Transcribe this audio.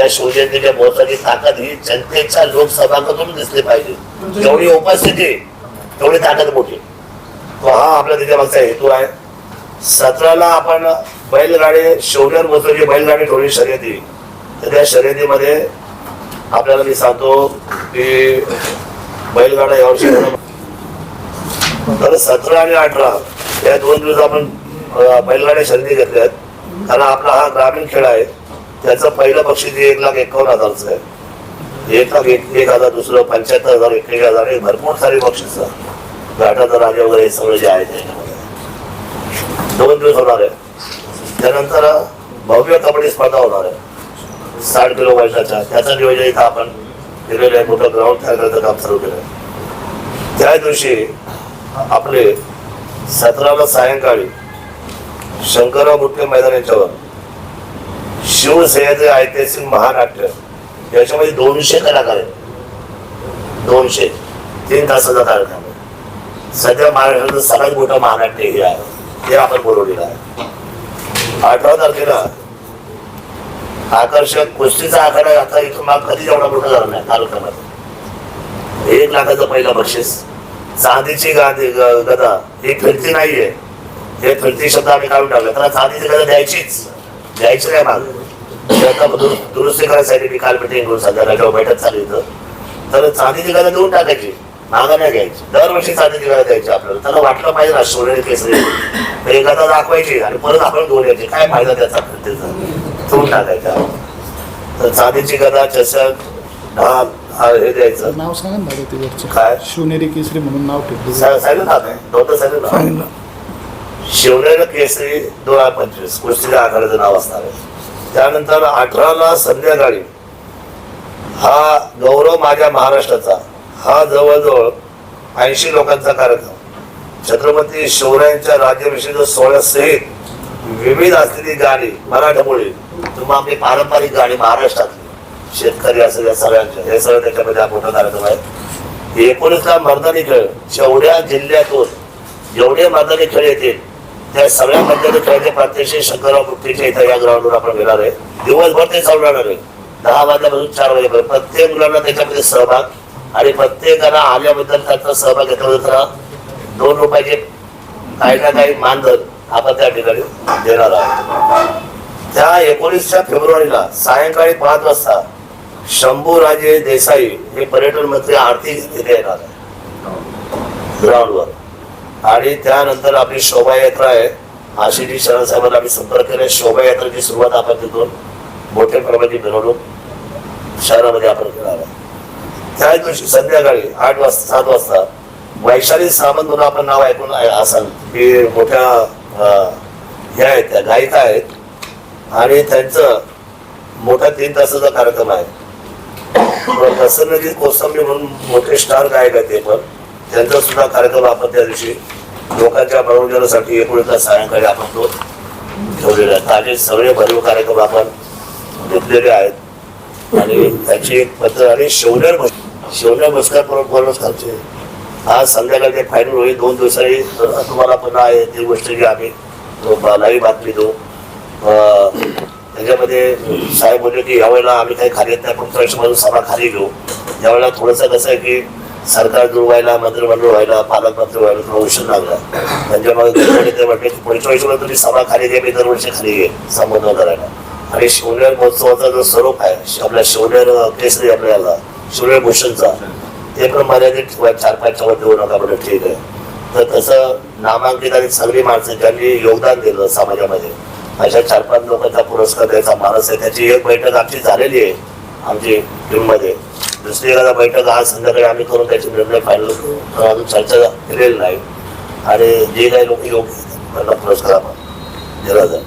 या शिवजयंतीच्या महोत्सवाची ताकद ही जनतेच्या लोकसभागातून दिसली पाहिजे. जेवढी उपस्थिती तेवढी ताकद मोठी. तो हा आपला त्याच्या मागचा हेतू आहे. 17ला आपण बैलगाडी शिवनेर महोत्सवाची बैलगाडी ठेवली शर्यती. तर त्या शर्यतीमध्ये आपल्याला मी सांगतो की बैलगाडा यावर्षी तर 17 आणि 18 या 2 दिवस आपण बैलगाड्या शर्यती घेतल्यात. कारण आपला हा ग्रामीण खेळ आहे. त्याचं पहिलं बक्षीस 1,51,000 आहे. 1,01,000, दुसरं 75,000, 21,000 हे भरपूर सारी बक्षीस. घाटाचा राजा वगैरे सगळं जे आहे त्याच्यामध्ये 2 दिवस होणार आहे. त्यानंतर भव्य कबड्डी स्पर्धा होणार आहे 60 किलो वजनाच्या. त्याचं नियोजन इथं आपण केलेलं आहे. मोठं ग्राउंड तयार करायचं काम सुरू केलं आहे. त्या दिवशी आपले 17ला सायंकाळी शंकरराव बुटके मैदान याच्यावर शिवसेनेचे ऐतिहासिक महानाट्य याच्यामध्ये 200 कलाकार आहेत. 200 3 तासाचा कार्यक्रम आहे. सध्या महाराष्ट्राचं सगळ्यात मोठं महानाट्य हे आहे. ते आपण बोलवलेलं आहे. 18 तारखेला आकर्षक कुस्तीचा आखाडा आता इथून माग कधी एवढा मोठा झाला नाही कार्यक्रमात. 1 लाखाचं पहिलं बक्षीस. चांदीची गदा ही फिरती नाहीये. हे फिरती शब्द आम्ही काढून टाकले. त्याला चांदीची गदा द्यायची नाही माग. दुरुस्ती करायसाठी मी काल मिटिंग करून संध्याकाळच्या बैठक चालू इथं. तर चांदीची गदा देऊन टाकायची, मागा नाही घ्यायची. दरवर्षी चांदीची गदा द्यायची आपल्याला. त्याला वाटलं पाहिजे ना सोनेरी केसरी हे गदा दाखवायची आणि परत आपण घेऊन यायची. काय फायदा त्याचा फिरतीचा देऊन टाकायचा. तर चांदीची गदा, चषक, ढाल हे द्यायचं. नाव सांगा ना दादा. काय शिवनेरी केसरी म्हणून नाव ठेवलं. सांगितलं ना शिवनेरी केसरी 2025 कुस्तीच्या आखाड्याचं नाव असणार आहे. त्यानंतर 18ला संध्याकाळी हा गौरव माझ्या महाराष्ट्राचा हा जवळजवळ 80 लोकांचा कार्यक्रम. छत्रपती शिवरायांच्या राज्याभिषेक सोहळ्यासहित विविध असलेली गाणी मराठमोळी किंवा आपली पारंपरिक गाणी महाराष्ट्रातली शेतकरी असेल या सगळ्यांच्या हे सगळं त्याच्यामध्ये हा मोठा कार्यक्रम आहे. 19ला मैदानी खेळ जेवढ्या जिल्ह्यातून जेवढे मैदानी खेळ येतील त्या सगळ्या मैदानी खेळाचे प्रात्यक्षिक शंकरराव बुटकेच्या इथं या ग्राउंडवर आपण घेणार आहे. दिवसभर ते चालू राहणार आहे. 10 वाजल्यापासून 4 वाजेपर्यंत. प्रत्येक मुलांना त्याच्यामध्ये सहभाग आणि प्रत्येकाला आल्याबद्दल त्यांचा सहभाग घेतला 2 रुपयाचे काही ना काही मानधन आपण त्या ठिकाणी देणार आहोत. त्या 19 फेब्रुवारीला सायंकाळी 5 वाजता शंभूराजे देसाई हे पर्यटन मंत्री आरती इथे येणार आहे ग्राउंडवर. आणि त्यानंतर आपली शोभायात्रा आहे. आशिष शरण साहेबांना आम्ही संपर्क केला. शोभायात्रेची सुरुवात आपण तिथून मोठ्या प्रमाणाची मिरवणूक शहरामध्ये आपण करणार आहे. त्या दिवशी संध्याकाळी 7 वाजता वैशाली सामंत म्हणून आपण नाव ऐकून असाल की मोठ्या ह्या आहेत, त्या गायिका आहेत आणि त्यांचं मोठा 3 तासाचा कार्यक्रम आहे. प्रसन्नजीत कोसंबी म्हणून मोठे स्टार गायक आहेत. ते पण त्यांचा सुद्धा कार्यक्रम आपण त्या दिवशी लोकांच्या मनोरंजनासाठी 19ला सायंकाळी आपण तो ठेवलेला आहे. ताजे सगळे भरीव कार्यक्रम आपण घेतलेले आहेत. आणि त्याची एक पद्धत आणि शिवनेर पुरस्कार पुरस्कारचे आज संध्याकाळी फायनल होईल. 2 दिवसांनी तुम्हाला पुन्हा ती गोष्ट जी आम्ही लाईव्ह बातमी देऊ. त्याच्यामध्ये साहेब बोलले की यावेळेला आम्ही काही खाली येत नाही, पुढच्या वर्षापासून सभा खाली घेऊ. यावेळेला थोडंसं कसं आहे की सरकार जुळवायला, मंत्रिमंडळ व्हायला, पालकमंत्री व्हायला थोडा उशीर लागला. त्यांच्यामध्ये ते म्हटले की पुढच्या वर्षीला तुम्ही सभा खाली घे, मी दरवर्षी खाली घे संबोधन करायला. आणि शिवनेर महोत्सवाचा जो स्वरूप आहे आपल्या शिवनेर केसरी आपल्याला शिवनेर भूषणचा ते पण मर्यादित 4-5 वर देऊ नका म्हणजे ठीक आहे. तर तसं नामांकित आणि सगळी माणसं ज्यांनी योगदान दिलं समाजामध्ये अशा 4-5 लोकांचा पुरस्कार द्यायचा मानस आहे. त्याची एक बैठक आमची झालेली आहे आमची टीममध्ये. दुसरी एखादा बैठक आज संध्याकाळी आम्ही करून त्याचे निर्णय फायनल अजून चर्चा केलेली नाही. आणि जे काही लोक योग्य त्यांना पुरस्कार आपण दिला जाईल.